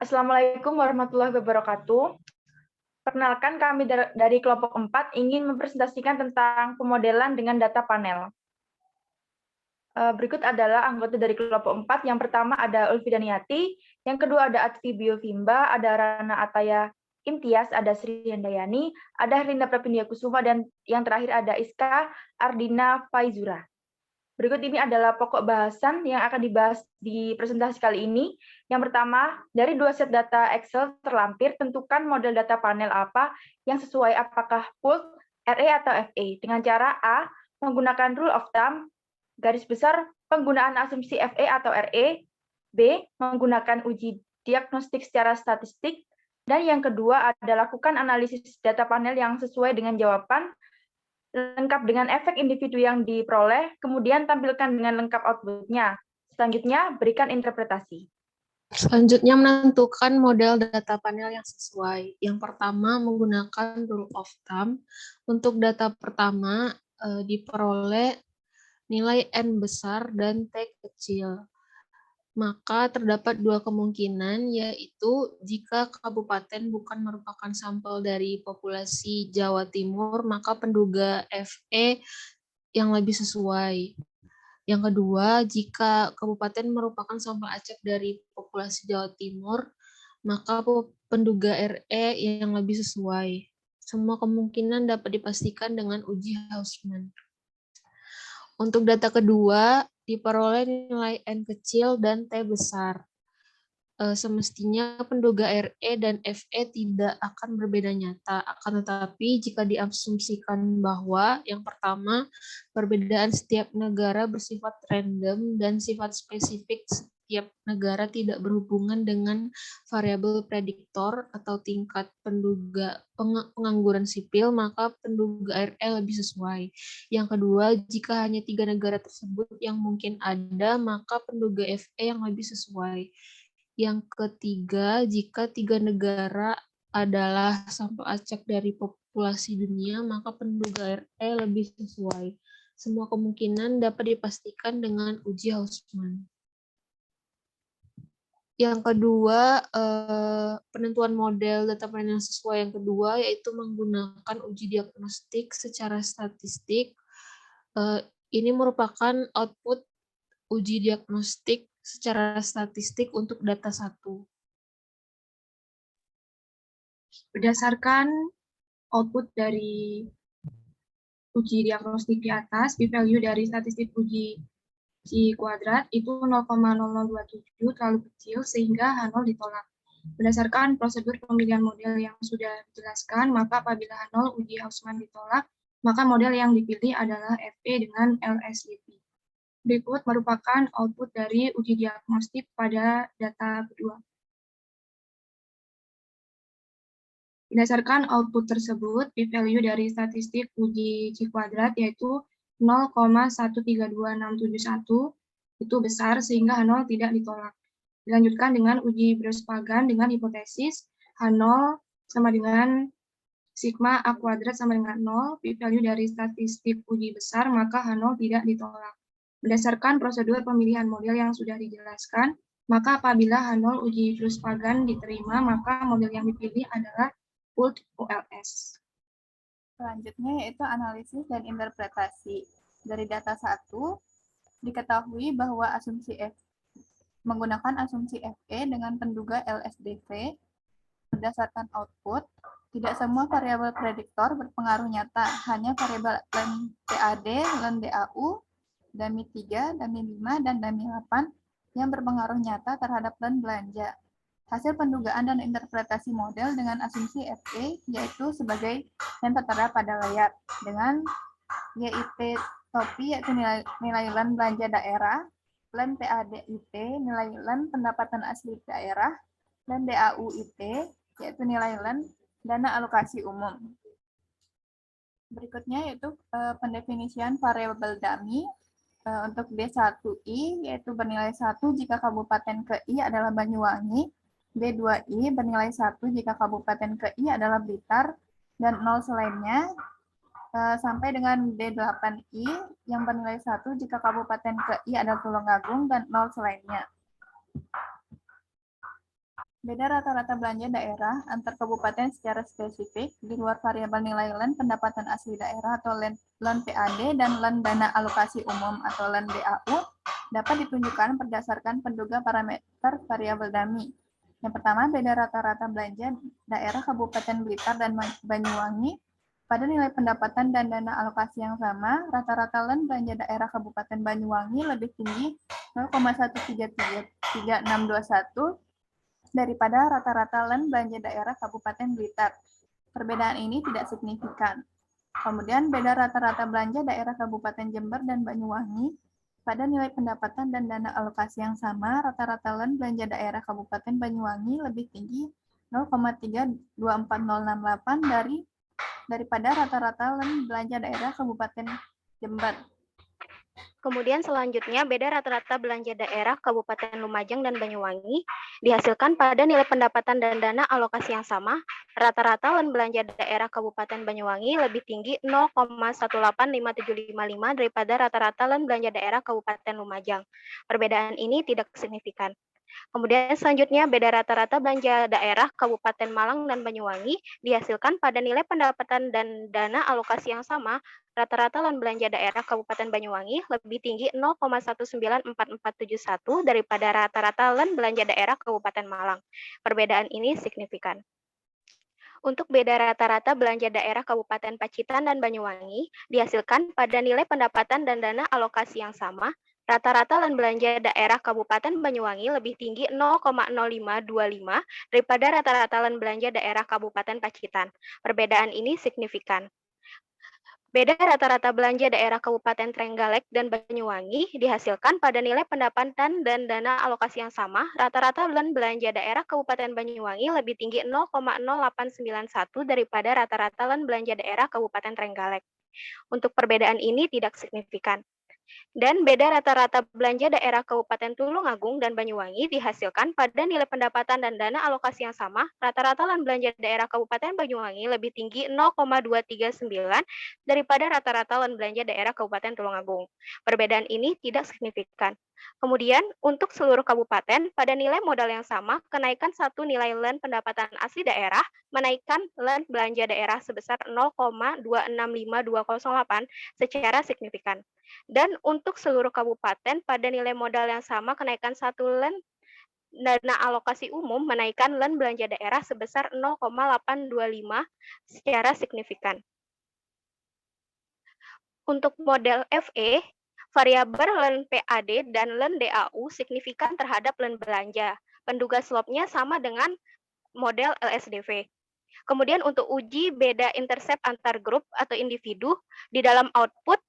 Assalamualaikum warahmatullahi wabarakatuh. Perkenalkan, kami dari kelompok 4 ingin mempresentasikan tentang pemodelan dengan data panel. Berikut adalah anggota dari kelompok 4. Yang pertama ada Ulfi Daniati, yang kedua ada Atfi Biovimba, ada Rana Ataya Imtias, ada Sri Handayani, ada Herlinda Pravindia Kusuma, dan yang terakhir ada Iska Ardina Faizura. Berikut ini adalah pokok bahasan yang akan dibahas di presentasi kali ini. Yang pertama, dari 2 set data Excel terlampir, tentukan model data panel apa yang sesuai, apakah pooled, RE atau FE. Dengan cara A, menggunakan rule of thumb, garis besar penggunaan asumsi FE atau RE, B, menggunakan uji diagnostik secara statistik, dan yang kedua adalah lakukan analisis data panel yang sesuai dengan jawaban, lengkap dengan efek individu yang diperoleh, kemudian tampilkan dengan lengkap output-nya. Selanjutnya, berikan interpretasi. Selanjutnya, menentukan model data panel yang sesuai. Yang pertama, menggunakan rule of thumb. Untuk data pertama, diperoleh nilai N besar dan T kecil. Maka terdapat 2 kemungkinan, yaitu jika kabupaten bukan merupakan sampel dari populasi Jawa Timur, maka penduga FE yang lebih sesuai. Yang kedua, jika kabupaten merupakan sampel acak dari populasi Jawa Timur, maka penduga RE yang lebih sesuai. Semua kemungkinan dapat dipastikan dengan uji Hausman. Untuk data kedua, diperoleh nilai N kecil dan T besar. Semestinya penduga RE dan FE tidak akan berbeda nyata, akan tetapi jika diasumsikan bahwa yang pertama, perbedaan setiap negara bersifat random dan sifat spesifik setiap negara tidak berhubungan dengan variabel prediktor atau tingkat penduga pengangguran sipil, maka penduga RE lebih sesuai. Yang kedua, jika hanya 3 negara tersebut yang mungkin ada, maka penduga FE yang lebih sesuai. Yang ketiga, jika 3 negara adalah sampel acak dari populasi dunia, maka penduga RE lebih sesuai. Semua kemungkinan dapat dipastikan dengan uji Hausman. Yang kedua, penentuan model data panel yang sesuai yang kedua, yaitu menggunakan uji diagnostik secara statistik. Ini merupakan output uji diagnostik secara statistik untuk data 1. Berdasarkan output dari uji diagnostik di atas, p-value dari statistik uji C kuadrat itu 0,0027 terlalu kecil sehingga H0 ditolak. Berdasarkan prosedur pemilihan model yang sudah dijelaskan, maka apabila H0 uji Hausman ditolak, maka model yang dipilih adalah FE dengan LSDP. Berikut merupakan output dari uji diagnostik pada data kedua. Berdasarkan output tersebut, p-value dari statistik uji C kuadrat yaitu 0,132671 itu besar sehingga H0 tidak ditolak. Dilanjutkan dengan uji Brespagan dengan hipotesis H0 sama dengan sigma A kuadrat sama dengan 0, p-value dari statistik uji besar, maka H0 tidak ditolak. Berdasarkan prosedur pemilihan model yang sudah dijelaskan, maka apabila H0 uji Brespagan diterima, maka model yang dipilih adalah pooled OLS. Selanjutnya yaitu analisis dan interpretasi. Dari data 1, diketahui bahwa menggunakan asumsi FE dengan penduga LSDV berdasarkan output, tidak semua variabel prediktor berpengaruh nyata, hanya variabel len PAD, len DAU, DAMI 3, DAMI 5, dan DAMI 8 yang berpengaruh nyata terhadap len belanja. Hasil pendugaan dan interpretasi model dengan asumsi FE yaitu sebagai yang tertera pada layar dengan YIT topi yaitu nilai len belanja daerah, len PAD IT nilai len pendapatan asli daerah, dan DAU IT yaitu nilai len dana alokasi umum. Berikutnya yaitu pendefinisian variabel dummy untuk D1I yaitu bernilai 1 jika kabupaten ke I adalah Banyuwangi, D2I bernilai 1 jika kabupaten ke I adalah Blitar, dan 0 selainnya, sampai dengan D8I yang bernilai 1 jika kabupaten ke I adalah Tulungagung, dan 0 selainnya. Beda rata-rata belanja daerah antar kabupaten secara spesifik di luar variabel nilai LAN pendapatan asli daerah atau LAN PAD dan LAN dana alokasi umum atau LAN DAU dapat ditunjukkan berdasarkan penduga parameter variabel dummy. Yang pertama, beda rata-rata belanja daerah Kabupaten Blitar dan Banyuwangi pada nilai pendapatan dan dana alokasi yang sama. Rata-rata LAN belanja daerah Kabupaten Banyuwangi lebih tinggi 0,1333621 daripada rata-rata LAN belanja daerah Kabupaten Blitar. Perbedaan ini tidak signifikan. Kemudian beda rata-rata belanja daerah Kabupaten Jember dan Banyuwangi pada nilai pendapatan dan dana alokasi yang sama, rata-rata LAN belanja daerah Kabupaten Banyuwangi lebih tinggi 0,324068 daripada rata-rata LAN belanja daerah Kabupaten Jember. Kemudian selanjutnya, beda rata-rata belanja daerah Kabupaten Lumajang dan Banyuwangi dihasilkan pada nilai pendapatan dan dana alokasi yang sama. Rata-rata LAN belanja daerah Kabupaten Banyuwangi lebih tinggi 0,185755 daripada rata-rata LAN belanja daerah Kabupaten Lumajang. Perbedaan ini tidak signifikan. Kemudian selanjutnya, beda rata-rata belanja daerah Kabupaten Malang dan Banyuwangi dihasilkan pada nilai pendapatan dan dana alokasi yang sama. Rata-rata LAN belanja daerah Kabupaten Banyuwangi lebih tinggi 0,194471 daripada rata-rata LAN belanja daerah Kabupaten Malang. Perbedaan ini signifikan. Untuk beda rata-rata belanja daerah Kabupaten Pacitan dan Banyuwangi dihasilkan pada nilai pendapatan dan dana alokasi yang sama. Rata-rata LAN belanja daerah Kabupaten Banyuwangi lebih tinggi 0,0525 daripada rata-rata LAN belanja daerah Kabupaten Pacitan. Perbedaan ini signifikan. Beda rata-rata belanja daerah Kabupaten Trenggalek dan Banyuwangi dihasilkan pada nilai pendapatan dan dana alokasi yang sama. Rata-rata LAN belanja daerah Kabupaten Banyuwangi lebih tinggi 0,0891 daripada rata-rata LAN belanja daerah Kabupaten Trenggalek. Untuk perbedaan ini tidak signifikan. Dan beda rata-rata belanja daerah Kabupaten Tulungagung dan Banyuwangi dihasilkan pada nilai pendapatan dan dana alokasi yang sama. Rata-rata LAN belanja daerah Kabupaten Banyuwangi lebih tinggi 0,239 daripada rata-rata LAN belanja daerah Kabupaten Tulungagung. Perbedaan ini tidak signifikan. Kemudian, untuk seluruh kabupaten, pada nilai modal yang sama, kenaikan satu nilai LAN pendapatan asli daerah menaikkan LAN belanja daerah sebesar 0,265208 secara signifikan. Dan untuk seluruh kabupaten, pada nilai modal yang sama, kenaikan satu LAN dana alokasi umum menaikkan LAN belanja daerah sebesar 0,825 secara signifikan. Untuk model FE, variabel LAN PAD dan LAN DAU signifikan terhadap LAN belanja. Penduga slope-nya sama dengan model LSDV. Kemudian untuk uji beda intercept antar grup atau individu, di dalam output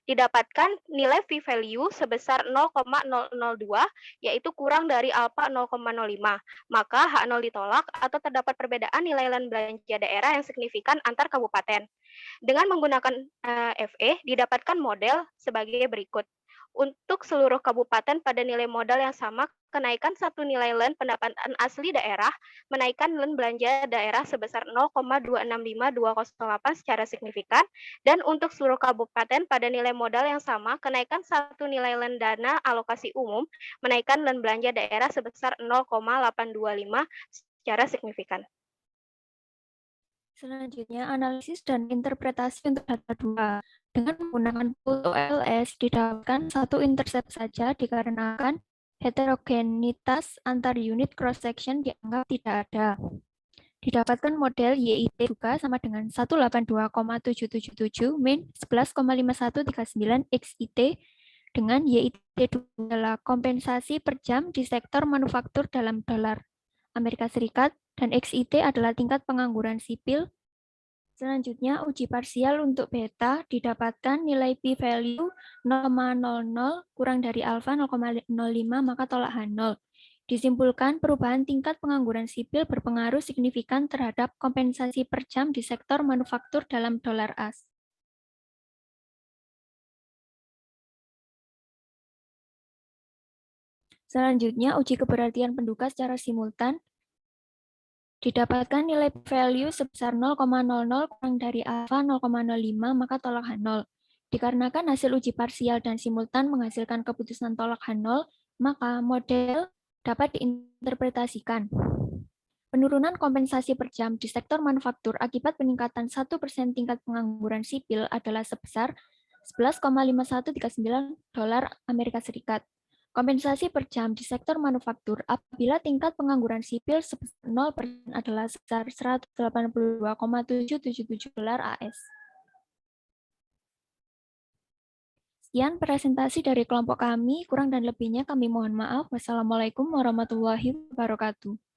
didapatkan nilai p-value sebesar 0,002, yaitu kurang dari alpha 0,05. Maka H0 ditolak atau terdapat perbedaan nilai LAN belanja daerah yang signifikan antar kabupaten. Dengan menggunakan FE, didapatkan model sebagai berikut. Untuk seluruh kabupaten pada nilai modal yang sama, kenaikan satu nilai LAN pendapatan asli daerah, menaikkan LAN belanja daerah sebesar 0,265208 secara signifikan, dan untuk seluruh kabupaten pada nilai modal yang sama, kenaikan satu nilai LAN dana alokasi umum, menaikkan LAN belanja daerah sebesar 0,825 secara signifikan. Selanjutnya, analisis dan interpretasi untuk data 2. Dengan menggunakan pool OLS, didapatkan satu intercept saja dikarenakan heterogenitas antar unit cross-section dianggap tidak ada. Didapatkan model YIT juga sama dengan 182,777 min 11,5139 XIT dengan YIT adalah kompensasi per jam di sektor manufaktur dalam dolar Amerika Serikat dan XIT adalah tingkat pengangguran sipil. Selanjutnya, uji parsial untuk beta didapatkan nilai p-value 0,00 kurang dari alfa 0,05 maka tolak H0. Disimpulkan perubahan tingkat pengangguran sipil berpengaruh signifikan terhadap kompensasi per jam di sektor manufaktur dalam dolar AS. Selanjutnya, uji keberartian penduga secara simultan. Didapatkan nilai value sebesar 0,00 kurang dari alfa 0,05 maka tolak H0. Dikarenakan hasil uji parsial dan simultan menghasilkan keputusan tolak H0, maka model dapat diinterpretasikan. Penurunan kompensasi per jam di sektor manufaktur akibat peningkatan 1% tingkat pengangguran sipil adalah sebesar $11,5139 Kompensasi per jam di sektor manufaktur apabila tingkat pengangguran sipil sebesar 0% adalah sebesar $182,777 AS. Sekian presentasi dari kelompok kami, kurang dan lebihnya kami mohon maaf. Wassalamualaikum warahmatullahi wabarakatuh.